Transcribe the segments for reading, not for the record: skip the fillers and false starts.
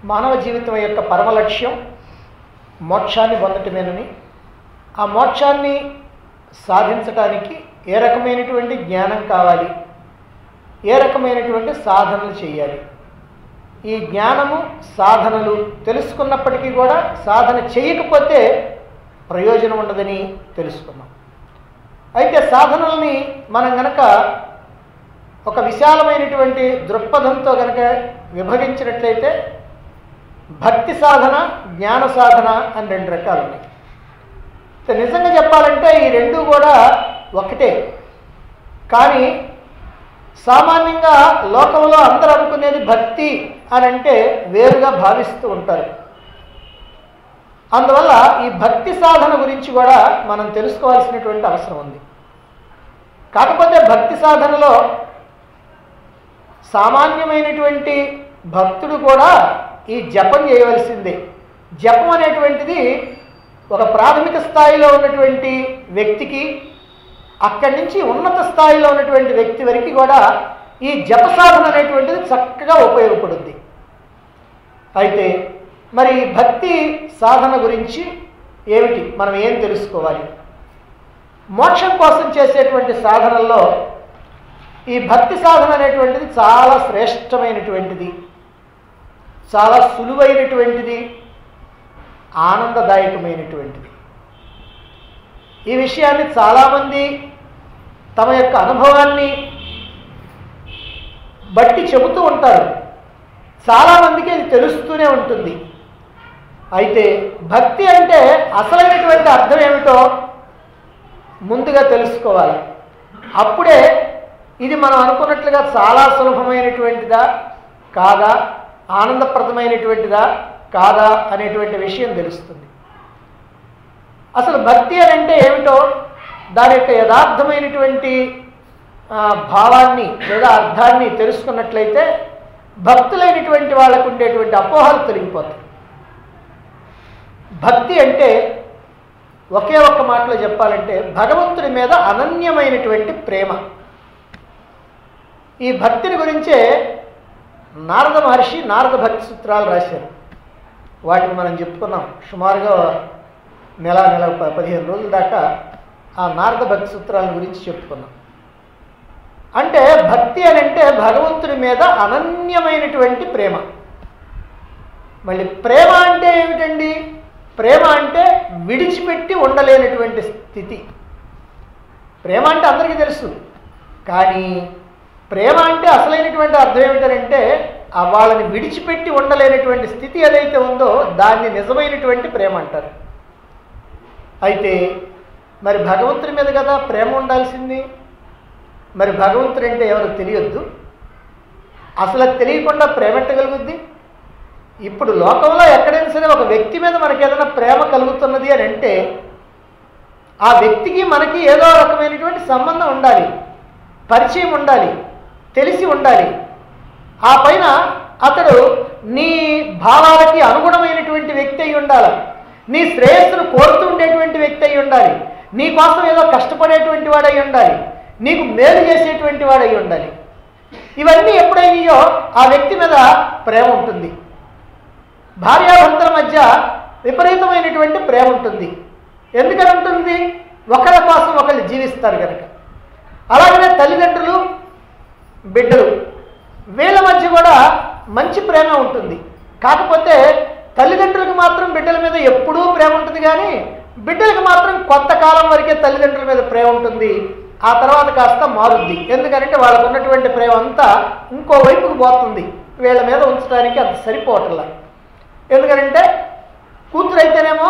మానవ జీవితం యొక్క పరమ లక్ష్యం మోక్షాన్ని పొందటమేనని, ఆ మోక్షాన్ని సాధించటానికి ఏ రకమైనటువంటి జ్ఞానం కావాలి, ఏ రకమైనటువంటి సాధనలు చేయాలి. ఈ జ్ఞానము సాధనలు తెలుసుకున్నప్పటికీ కూడా సాధన చేయకపోతే ప్రయోజనం ఉండదని తెలుసుకున్నాం. అయితే సాధనల్ని మనం గనక ఒక విశాలమైనటువంటి దృక్పథంతో గనక విభజించినట్లయితే భక్తి సాధన, జ్ఞాన సాధన అని రెండు రకాలు ఉన్నాయి. నిజంగా చెప్పాలంటే ఈ రెండు కూడా ఒకటే. కానీ సామాన్యంగా లోకంలో అందరూ అనుకునేది భక్తి అని అంటే వేరుగా భావిస్తూ ఉంటారు. అందువల్ల ఈ భక్తి సాధన గురించి కూడా మనం తెలుసుకోవాల్సినటువంటి అవసరం ఉంది. కాకపోతే భక్తి సాధనలో సామాన్యమైనటువంటి భక్తుడు కూడా ఈ జపం చేయవలసిందే. జపం అనేటువంటిది ఒక ప్రాథమిక స్థాయిలో ఉన్నటువంటి వ్యక్తికి, అక్కడి నుంచి ఉన్నత స్థాయిలో ఉన్నటువంటి వ్యక్తి వరకు కూడా ఈ జప సాధన అనేటువంటిది చక్కగా ఉపయోగపడుద్ది. అయితే మరి భక్తి సాధన గురించి ఏమిటి, మనం ఏం తెలుసుకోవాలి? మోక్షం కోసం చేసేటువంటి సాధనల్లో ఈ భక్తి సాధన అనేటువంటిది చాలా శ్రేష్టమైనటువంటిది, చాలా సులువైనటువంటిది, ఆనందదాయకమైనటువంటిది. ఈ విషయాన్ని చాలామంది తమ యొక్క అనుభవాన్ని బట్టి చెబుతూ ఉంటారు. చాలామందికి అది తెలుస్తూనే ఉంటుంది. అయితే భక్తి అంటే అసలైనటువంటి అర్థం ఏమిటో ముందుగా తెలుసుకోవాలి. అప్పుడే ఇది మనం అనుకున్నట్లుగా చాలా సులభమైనటువంటిదా కాదా, ఆనందప్రదమైనటువంటిదా కాదా అనేటువంటి విషయం తెలుస్తుంది. అసలు భక్తి అని అంటే ఏమిటో, దాని యొక్క యథార్థమైనటువంటి భావాన్ని లేదా అర్థాన్ని తెలుసుకున్నట్లయితే భక్తులైనటువంటి వాళ్ళకు ఉండేటువంటి అపోహలు తొలగిపోతాయి. భక్తి అంటే ఒకే ఒక్క మాటలో చెప్పాలంటే భగవంతుడి మీద అనన్యమైనటువంటి ప్రేమ. ఈ భక్తిని గురించే నారద మహర్షి నారద భక్తి సూత్రాలు రాశారు. వాటిని మనం చెప్పుకున్నాం. సుమారుగా నెల 15 రోజుల దాకా ఆ నారద భక్తి సూత్రాల గురించి చెప్పుకున్నాం. అంటే భక్తి అని అంటే భగవంతుడి మీద అనన్యమైనటువంటి ప్రేమ. మళ్ళీ ప్రేమ అంటే ఏమిటండి? ప్రేమ అంటే విడిచిపెట్టి ఉండలేనటువంటి స్థితి. ప్రేమ అంటే అందరికీ తెలుసు. కానీ ప్రేమ అంటే అసలైనటువంటి అర్థం ఏమిటంటే వాళ్ళని విడిచిపెట్టి ఉండలేనటువంటి స్థితి ఏదైతే ఉందో దాన్ని నిజమైనటువంటి ప్రేమ అంటారు. అయితే మరి భగవంతుడి మీద కదా ప్రేమ ఉండాల్సింది. మరి భగవంతుడు అంటే ఎవరు తెలియొద్దు? అసలు అది తెలియకుండా ప్రేమ ఎట్టగలుగుద్ది? ఇప్పుడు లోకంలో ఎక్కడైనా సరే ఒక వ్యక్తి మీద మనకి ఏదైనా ప్రేమ కలుగుతున్నది అని అంటే ఆ వ్యక్తికి మనకి ఏదో రకమైనటువంటి సంబంధం ఉండాలి, పరిచయం ఉండాలి, తెలిసి ఉండాలి. ఆ పైన అతడు నీ భావాలకి అనుగుణమైనటువంటి వ్యక్తి అయి ఉండాలి, నీ శ్రేయస్సును కోరుతూ ఉండేటువంటి వ్యక్తి అయి ఉండాలి, నీ కోసం ఏదో కష్టపడేటువంటి వాడై ఉండాలి, నీకు మేలు చేసేటువంటి వాడై ఉండాలి. ఇవన్నీ ఎప్పుడైనాయో ఆ వ్యక్తి మీద ప్రేమ ఉంటుంది. భార్యాభర్తల మధ్య విపరీతమైనటువంటి ప్రేమ ఉంటుంది. ఎందుకని ఉంటుంది? ఒకళ్ళ కోసం ఒకళ్ళు జీవిస్తారు కనుక. అలాగనే తల్లిదండ్రులు, బిడ్డలు, వీళ్ళ మధ్య కూడా మంచి ప్రేమ ఉంటుంది. కాకపోతే తల్లిదండ్రులకు మాత్రం బిడ్డల మీద ఎప్పుడూ ప్రేమ ఉంటుంది, కానీ బిడ్డలకు మాత్రం కొంతకాలం వరకే తల్లిదండ్రుల మీద ప్రేమ ఉంటుంది. ఆ తర్వాత కాస్త మారుద్ది. ఎందుకంటే వాళ్ళకు ఉన్నటువంటి ప్రేమ అంతా ఇంకో వైపుకు పోతుంది. వీళ్ళ మీద ఉంచడానికి అంత సరిపోవట్లా. ఎందుకంటే కూతురు అయితేనేమో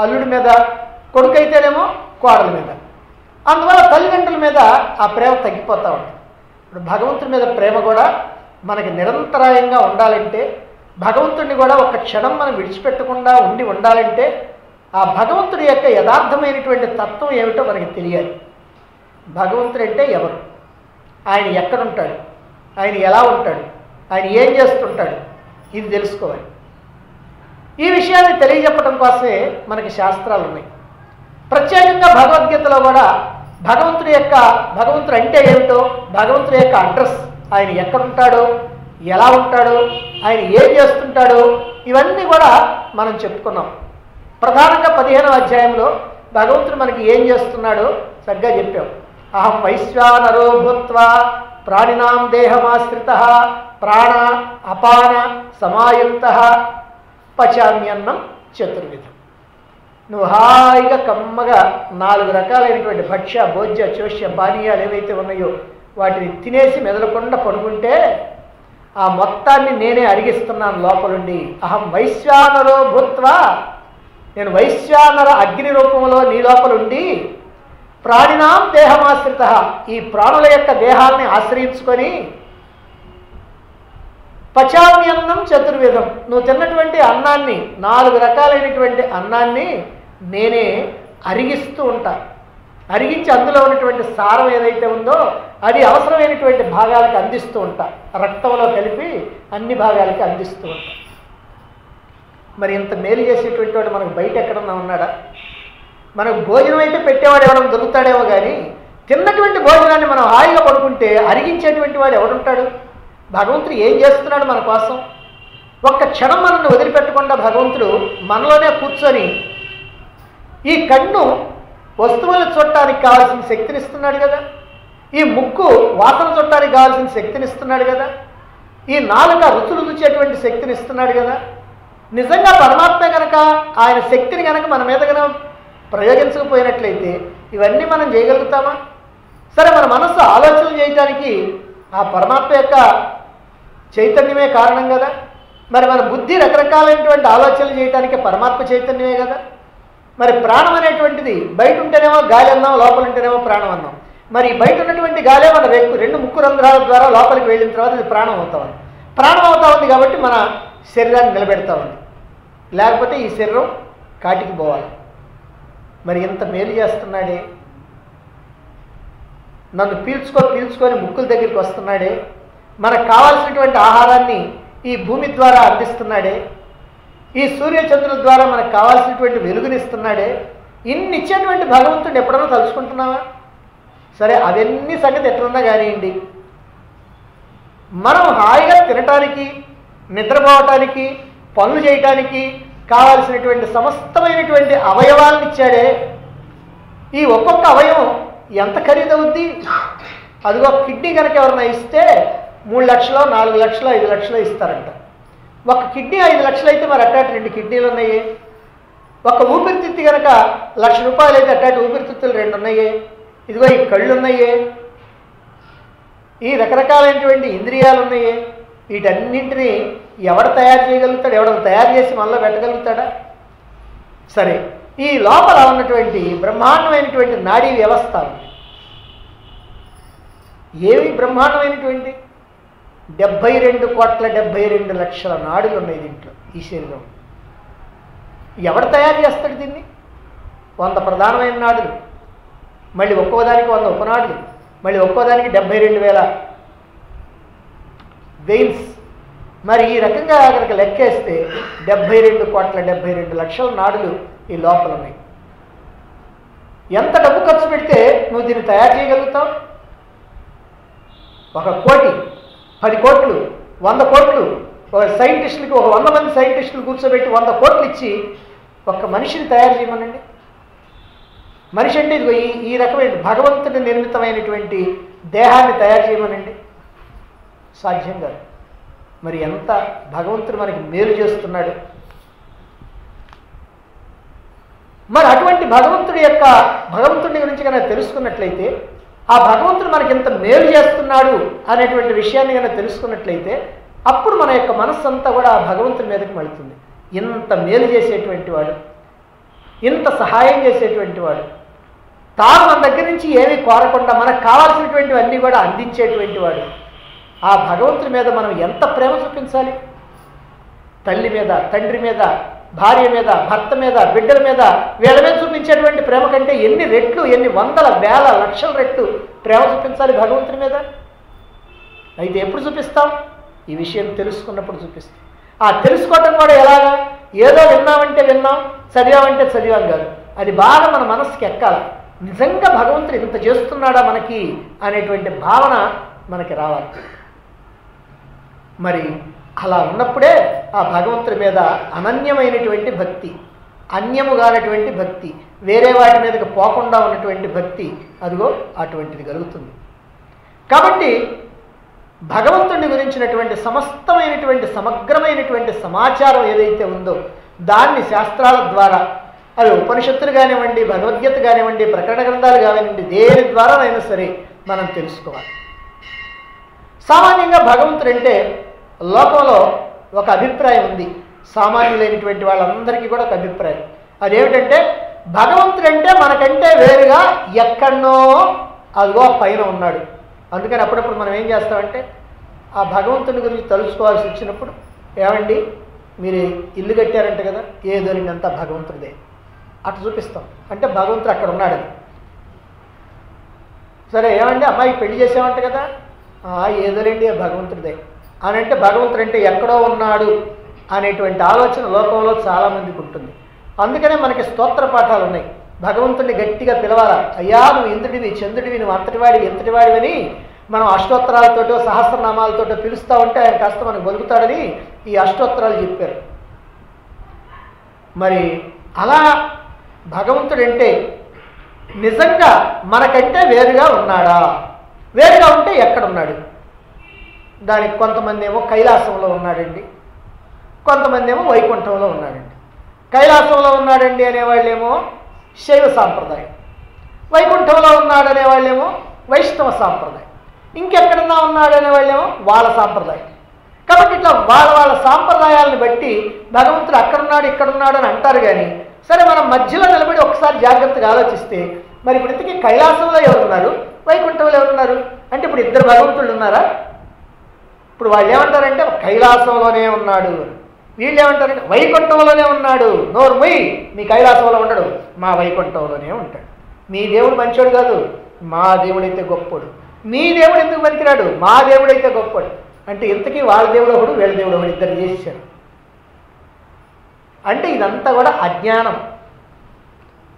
అల్లుడి మీద, కొడుకు అయితేనేమో కోడల మీద. అందువల్ల తల్లిదండ్రుల మీద ఆ ప్రేమ తగ్గిపోతూ ఉంటుంది. ఇప్పుడు భగవంతుడి మీద ప్రేమ కూడా మనకి నిరంతరాయంగా ఉండాలంటే, భగవంతుడిని కూడా ఒక క్షణం మనం విడిచిపెట్టకుండా ఉండాలంటే ఆ భగవంతుడి యొక్క యథార్థమైనటువంటి తత్వం ఏమిటో మనకి తెలియాలి. భగవంతుడు అంటే ఎవరు, ఆయన ఎక్కడుంటాడు, ఆయన ఎలా ఉంటాడు, ఆయన ఏం చేస్తుంటాడు, ఇది తెలుసుకోవాలి. ఈ విషయాన్ని తెలియజెప్పడం కోసమే మనకి శాస్త్రాలు ఉన్నాయి. ప్రత్యేకంగా భగవద్గీతలో కూడా భగవంతుడు అంటే ఏమిటో, భగవంతుడి యొక్క అడ్రస్, ఆయన ఎక్కడుంటాడో, ఎలా ఉంటాడు, ఆయన ఏం చేస్తుంటాడు, ఇవన్నీ కూడా మనం చెప్పుకున్నాం. ప్రధానంగా 15వ అధ్యాయంలో భగవంతుడు మనకి ఏం చేస్తున్నాడో సరిగ్గా చెప్పాం. అహం వైశ్వానరో భూత్వా ప్రాణినాం దేహమాశ్రిత ప్రాణ అపాన సమాయుక్త పచామ్యన్నం చతుర్విధం. నువ్వు హాయిగా కమ్మగా 4 రకాలైనటువంటి భక్ష్య భోజ్య చోష్య పానీయాలు ఏవైతే ఉన్నాయో వాటిని తినేసి మెదలకుండా పడుకుంటే ఆ మొత్తాన్ని నేనే అరిగిస్తున్నాను లోపలుండి. అహం వైశ్వానరో భూత్వా, నేను వైశ్వానర అగ్ని రూపంలో నీ లోపలుండి ప్రాణినాం దేహమాశ్రిత, ఈ ప్రాణుల యొక్క దేహాన్ని ఆశ్రయించుకొని పచామ్యన్నం చతుర్విధం, నువ్వు తిన్నటువంటి అన్నాన్ని 4 రకాలైనటువంటి అన్నాన్ని నేనే అరిగిస్తూ ఉంటా. అరిగించి అందులో ఉన్నటువంటి సారం ఏదైతే ఉందో అది అవసరమైనటువంటి భాగాలకు అందిస్తూ ఉంటా. రక్తంలో కలిపి అన్ని భాగాలకి అందిస్తూ ఉంటా. మరి ఇంత మేలు చేసేటువంటి వాడు మనకు బయట ఎక్కడన్నా ఉన్నాడా? మనకు భోజనం అయితే పెట్టేవాడు ఎవడం దొరుకుతాడేమో కానీ తిన్నటువంటి భోజనాన్ని మనం హాయిగా పడుకుంటే అరిగించేటువంటి వాడు ఎవడుంటాడు? భగవంతుడు ఏం చేస్తున్నాడు మన కోసం? ఒక్క క్షణం మనల్ని వదిలిపెట్టకుండా భగవంతుడు మనలోనే కూర్చొని ఈ కన్ను వస్తువులను చూడటానికి కావాల్సిన శక్తిని ఇస్తున్నాడు కదా, ఈ ముక్కు వాసన చూడటానికి కావాల్సిన శక్తిని ఇస్తున్నాడు కదా, ఈ నాలుక రుచులు రుచేటువంటి శక్తిని ఇస్తున్నాడు కదా. నిజంగా పరమాత్మ కనుక ఆయన శక్తిని కనుక మన మీద కనుక ప్రయోగించకపోయినట్లయితే ఇవన్నీ మనం చేయగలుగుతామా? సరే, మన మనస్సు ఆలోచనలు చేయడానికి ఆ పరమాత్మ యొక్క చైతన్యమే కారణం కదా. మరి మన బుద్ధి రకరకాలైనటువంటి ఆలోచనలు చేయడానికి పరమాత్మ చైతన్యమే కదా. మరి ప్రాణం అనేటువంటిది బయట ఉంటేనేమో గాలి అన్నాం, లోపల ఉంటేనేమో ప్రాణం అన్నాం. మరి బయట ఉన్నటువంటి గాలే మన 2 ముక్కు రంధ్రాల ద్వారా లోపలికి వెళ్ళిన తర్వాత ఇది ప్రాణం అవుతా ఉంది. ప్రాణం అవుతా ఉంది కాబట్టి మన శరీరాన్ని నిలబెడతా ఉంది, లేకపోతే ఈ శరీరం కాటికి పోవాలి. మరి ఎంత మేలు చేస్తున్నాడే, నన్ను పీల్చుకొని ముక్కుల దగ్గరికి వస్తున్నాడే, మనకు కావాల్సినటువంటి ఆహారాన్ని ఈ భూమి ద్వారా అందిస్తున్నాడే, ఈ సూర్యచంద్రుల ద్వారా మనకు కావాల్సినటువంటి వెలుగునిస్తున్నాడే. ఇన్ని ఇచ్చేటువంటి భగవంతుడు ఎప్పుడన్నా తలుచుకుంటున్నావా? సరే, అవన్నీ సంగతి ఎట్లున్నా కానివ్వండి, మనం హాయిగా తినటానికి, నిద్రపోవటానికి, పనులు చేయటానికి కావాల్సినటువంటి సమస్తమైనటువంటి అవయవాలను ఇచ్చాడే. ఈ ఒక్కొక్క అవయవం ఎంత ఖరీదవుద్ది? అదిగో కిడ్నీ కనుక ఎవరైనా ఇస్తే 3 లక్షలు, 4 లక్షలు, 5 లక్షలు ఇస్తారంట. ఒక కిడ్నీ 5 లక్షలు అయితే మరి అట్టాటి 2 కిడ్నీలు ఉన్నాయి. ఒక ఊపిరితిత్తి కనుక 1,00,000 రూపాయలు అయితే అట్టాటి ఊపిరితిత్తులు 2 ఉన్నాయి. ఇదిగో ఈ కళ్ళు ఉన్నాయి, ఈ రకరకాలైనటువంటి ఇంద్రియాలు ఉన్నాయి. వీటన్నింటినీ ఎవడు తయారు చేయగలుగుతాడు? ఎవడో తయారు చేసి మనలో పెట్టగలుగుతాడా? సరే, ఈ లోపల ఉన్నటువంటి బ్రహ్మాండమైనటువంటి నాడీ వ్యవస్థ ఏవి బ్రహ్మాండమైనటువంటి 72,72,00,000 నాడులు ఉన్నాయి దీంట్లో, ఈ శరీరం. ఎవడు తయారు చేస్తాడు దీన్ని? 100 ప్రధానమైన నాడులు, మళ్ళీ ఒక్కోదానికి 100 ఉపనాడులు, మళ్ళీ ఒక్కోదానికి 72,000 వెయిన్స్. మరి ఈ రకంగా కనుక లెక్కేస్తే 72,72,00,000 నాడులు ఈ లోపల ఉన్నాయి. ఎంత డబ్బు ఖర్చు పెడితే నువ్వు దీన్ని తయారు చేయగలుగుతావు? 1 కోటి, 10 కోట్లు, 100 కోట్లు, ఒక సైంటిస్టులకి 100 మంది సైంటిస్టులు కూర్చోబెట్టి 100 కోట్లు ఇచ్చి ఒక మనిషిని తయారు చేయమనండి. మనిషి అంటే ఇదిగో ఈ రకమైన భగవంతుడి నిర్మితమైనటువంటి దేహాన్ని తయారు చేయమనండి. సాధ్యం కాదు. మరి ఎంత భగవంతుడు మనకి మేలు చేస్తున్నాడు. మరి అటువంటి భగవంతుడి గురించి కనుక తెలుసుకున్నట్లయితే, ఆ భగవంతుడు మనకి ఎంత మేలు చేస్తున్నాడు అనేటువంటి విషయాన్ని కనుక తెలుసుకున్నట్లయితే అప్పుడు మన యొక్క మనస్సు అంతా కూడా ఆ భగవంతుడి మీదకి మళ్తుంది. ఇంత మేలు చేసేటువంటి వాడు, ఇంత సహాయం చేసేటువంటి వాడు, తాను మన దగ్గర నుంచి ఏమీ కోరకుండా మనకు కావాల్సినటువంటివన్నీ కూడా అందించేటువంటి వాడు, ఆ భగవంతుడి మీద మనం ఎంత ప్రేమ చూపించాలి? తల్లి మీద, తండ్రి మీద, భార్య మీద, భర్త మీద, బిడ్డల మీద, వీళ్ళ మీద చూపించేటువంటి ప్రేమ కంటే ఎన్ని రెట్లు, ఎన్ని వందల, వేల, లక్షల రెట్లు ప్రేమ చూపించాలి భగవంతుడి మీద. అయితే ఎప్పుడు చూపిస్తాం? ఈ విషయం తెలుసుకున్నప్పుడు చూపిస్తాం. ఆ తెలుసుకోవటం కూడా ఎలాగా? ఏదో విన్నామంటే విన్నాం, చదివామంటే చదివాం కాదు. అది బాగా మన మనసుకి ఎక్కాలి. నిజంగా భగవంతుడు ఇంత చేస్తున్నాడా మనకి అనేటువంటి భావన మనకి రావాలి. మరి అలా ఉన్నప్పుడే ఆ భగవంతుడి మీద అనన్యమైనటువంటి భక్తి, అన్యముగానటువంటి భక్తి, వేరే వాటి మీదకి పోకుండా ఉన్నటువంటి భక్తి, అదిగో అటువంటిది కలుగుతుంది. కాబట్టి భగవంతుడిని గురించినటువంటి సమస్తమైనటువంటి సమగ్రమైనటువంటి సమాచారం ఏదైతే ఉందో దాన్ని శాస్త్రాల ద్వారా, అవి ఉపనిషత్తులు కానివ్వండి, భగవద్గీత కానివ్వండి, ప్రకటన గ్రంథాలు కానివ్వండి, దేని ద్వారానైనా సరే మనం తెలుసుకోవాలి. సామాన్యంగా భగవంతుడు అంటే లోకంలో ఒక అభిప్రాయం ఉంది, సామాన్యులైనటువంటి వాళ్ళందరికీ కూడా ఒక అభిప్రాయం. అదేమిటంటే భగవంతుడు అంటే మనకంటే వేరుగా ఎక్కడనో అదిగో పైన ఉన్నాడు. అందుకని అప్పుడప్పుడు మనం ఏం చేస్తామంటే ఆ భగవంతుడి గురించి తలుచుకోవాల్సి వచ్చినప్పుడు, ఏమండి మీరు ఇల్లు కట్టారంట కదా, ఏదోరిందంతా భగవంతుడిదే అట్లా చూపిస్తాం. అంటే భగవంతుడు అక్కడ ఉన్నాడని. సరే ఏమండి అమ్మాయికి పెళ్లి చేసామంట కదా, ఏదోలేండి భగవంతుడిదే అని అంటే భగవంతుడు అంటే ఎక్కడో ఉన్నాడు అనేటువంటి ఆలోచన లోకంలో చాలామందికి ఉంటుంది. అందుకనే మనకి స్తోత్ర పాఠాలు ఉన్నాయి. భగవంతుడిని గట్టిగా పిలవాలా, అయ్యా నువ్వు ఇంద్రుడివి, చంద్రుడివి, నువ్వు అంతటివాడివి, ఎంతటివాడివని మనం అష్టోత్తరాలతోటో సహస్రనామాలతోటో పిలుస్తూ ఉంటే ఆయన కాస్త మనకు బలుకుతాడని ఈ అష్టోత్తరాలు చెప్పారు. మరి అలా భగవంతుడంటే నిజంగా మనకంటే వేరుగా ఉన్నాడా? వేరుగా ఉంటే ఎక్కడున్నాడు? దానికి కొంతమంది ఏమో కైలాసంలో ఉన్నాడండి, కొంతమంది ఏమో వైకుంఠంలో ఉన్నాడండి. కైలాసంలో ఉన్నాడండి అనేవాళ్ళేమో శైవ సాంప్రదాయం, వైకుంఠంలో ఉన్నాడు అనేవాళ్ళేమో వైష్ణవ సాంప్రదాయం, ఇంకెక్కడన్నా ఉన్నాడు అనేవాళ్ళేమో వాళ్ళ సాంప్రదాయం. కాబట్టి ఇట్లా వాళ్ళ వాళ్ళ సాంప్రదాయాలను బట్టి భగవంతుడు అక్కడున్నాడు ఇక్కడున్నాడు అని అంటారు. కానీ సరే మనం మధ్యలో నిలబడి ఒకసారి జాగ్రత్తగా ఆలోచిస్తే మరి ఇప్పుడు ఇంతకీ కైలాసంలో ఎవరున్నారు, వైకుంఠంలో ఎవరున్నారు అంటే ఇప్పుడు ఇద్దరు భగవంతుళ్ళు ఉన్నారా? ఇప్పుడు వాళ్ళు ఏమంటారంటే కైలాసంలోనే ఉన్నాడు, వీళ్ళు ఏమంటారంటే వైకుంఠంలోనే ఉన్నాడు. నోరు మొయ్యి, మీ కైలాసంలో ఉండడు, మా వైకుంఠంలోనే ఉంటాడు. మీ దేవుడు మంచోడు కాదు, మా దేవుడైతే గొప్పోడు. మీ దేవుడు ఎందుకు పనికిరాడు, మా దేవుడైతే గొప్పోడు. అంటే ఇంతకీ వాళ్ళ దేవుడు ఒకడు, వీళ్ళ దేవుడు ఒకడు, ఇద్దరు చేశారు. అంటే ఇదంతా కూడా అజ్ఞానం,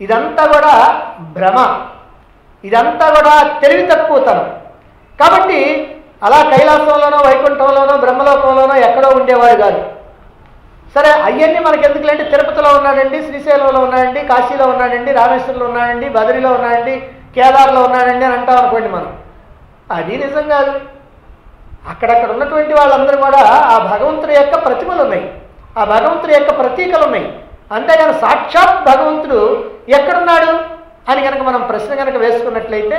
ఇదంతా కూడా భ్రమ, ఇదంతా కూడా తెలివి తక్కువతనం. కాబట్టి అలా కైలాసంలోనో వైకుంఠంలోనో బ్రహ్మలోకంలోనో ఎక్కడో ఉండేవాడు కాదు. సరే అవన్నీ మనకి ఎందుకులేంటే తిరుపతిలో ఉన్నాడండి, శ్రీశైలంలో ఉన్నాడండి, కాశీలో ఉన్నాడండి, రామేశ్వరంలో ఉన్నాడండి, బదరిలో ఉన్నాడండి, కేదార్లో ఉన్నాడండి అని అంటాం అనుకోండి. మనం అది నిజం కాదు. అక్కడక్కడ ఉన్నటువంటి వాళ్ళందరూ కూడా ఆ భగవంతుడి యొక్క ప్రతిమలు ఉన్నాయి, ఆ భగవంతుడి యొక్క ప్రతీకలు ఉన్నాయి. అంతేగాని సాక్షాత్ భగవంతుడు ఎక్కడున్నాడు అని కనుక మనం ప్రశ్న కనుక వేసుకున్నట్లయితే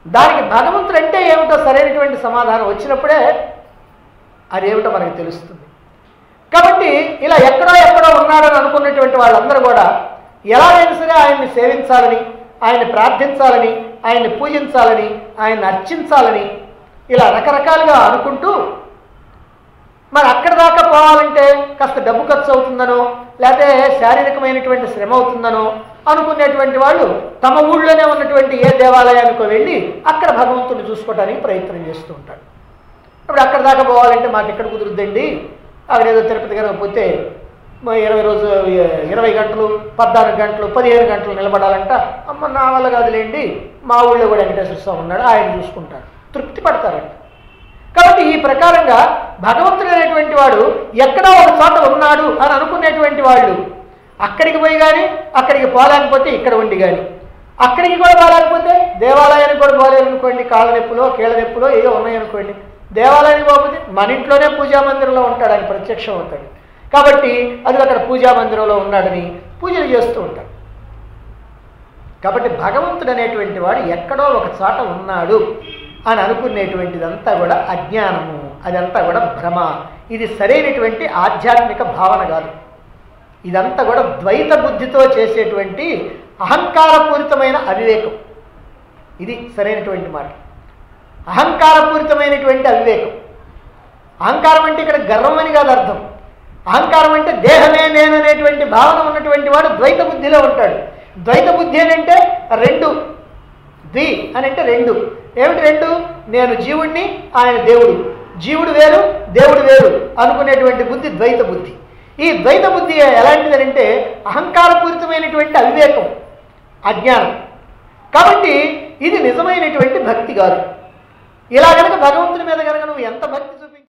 దానికి భగవంతుడు అంటే ఏమిటో సరైనటువంటి సమాధానం వచ్చినప్పుడే అదేమిటో మనకు తెలుస్తుంది. కాబట్టి ఇలా ఎక్కడో ఎక్కడో ఉన్నాడని అనుకున్నటువంటి వాళ్ళందరూ కూడా ఎలాగైనా సరే ఆయన్ని సేవించాలని, ఆయన్ని ప్రార్థించాలని, ఆయన్ని పూజించాలని, ఆయన్ని అర్చించాలని ఇలా రకరకాలుగా అనుకుంటూ మరి అక్కడ దాకా పోవాలంటే కాస్త డబ్బు ఖర్చు అవుతుందనో లేకపోతే శారీరకమైనటువంటి శ్రమ అవుతుందనో అనుకునేటువంటి వాళ్ళు తమ ఊళ్ళోనే ఉన్నటువంటి ఏ దేవాలయానికి వెళ్ళి అక్కడ భగవంతుడిని చూసుకోవడానికి ప్రయత్నం చేస్తూ ఉంటారు. ఇప్పుడు అక్కడ దాకా పోవాలంటే మాకు ఎక్కడ కుదురుద్దండి, అక్కడేదో తిరుపతి కనుక పోతే 20 గంటలు 14 గంటలు 15 గంటలు నిలబడాలంట. అమ్మ నా వల్ల కాదులేండి, మా ఊళ్ళో కూడా వెంకటేశ్వర స్వామి ఉన్నాడు, ఆయన చూసుకుంటాడు, తృప్తి పడతారంట. కాబట్టి ఈ ప్రకారంగా భగవంతుడు అనేటువంటి వాడు ఎక్కడో ఒక చోట ఉన్నాడు అని అనుకునేటువంటి వాళ్ళు అక్కడికి పోయి కానీ అక్కడికి పోలేకపోతే ఇక్కడ ఉండి కానీ అక్కడికి కూడా పోలేకపోతే దేవాలయానికి కూడా పోలేదనుకోండి, కాళ్ళ నొప్పులో కీళ్ళ నొప్పులో ఏదో ఉన్నాయనుకోండి, దేవాలయానికి పోకపోతే మన ఇంట్లోనే పూజా మందిరంలో ఉంటాడు, ఆయన ప్రత్యక్షం అవుతాడు. కాబట్టి అది అక్కడ పూజా మందిరంలో ఉన్నాడని పూజలు చేస్తూ ఉంటాడు. కాబట్టి భగవంతుడు అనేటువంటి వాడు ఎక్కడో ఒక చోట ఉన్నాడు అని అనుకునేటువంటిదంతా కూడా అజ్ఞానము, అదంతా కూడా భ్రమ. ఇది సరైనటువంటి ఆధ్యాత్మిక భావన కాదు. ఇదంతా కూడా ద్వైత బుద్ధితో చేసేటువంటి అహంకారపూరితమైన అవివేకం. ఇది సరైనటువంటి మాట. అహంకారపూరితమైనటువంటి అవివేకం. అహంకారం అంటే ఇక్కడ గర్వం అని కాదు అర్థం. అహంకారం అంటే దేహమే నేను అనేటువంటి భావన ఉన్నటువంటి వాడు ద్వైత బుద్ధిలో ఉంటాడు. ద్వైత బుద్ధి అని అంటే రెండు, ద్వి అని అంటే రెండు. ఏమిటి రెండు? నేను జీవుణ్ణి, ఆయన దేవుడు, జీవుడు వేరు దేవుడు వేరు అనుకునేటువంటి బుద్ధి ద్వైత బుద్ధి. ఈ ద్వైత బుద్ధి ఎలాంటిదని అంటే అహంకారపూరితమైనటువంటి అవివేకం, అజ్ఞానం. కాబట్టి ఇది నిజమైనటువంటి భక్తి కాదు. ఇలా కనుక భగవంతుని మీద కనుక నువ్వు ఎంత భక్తి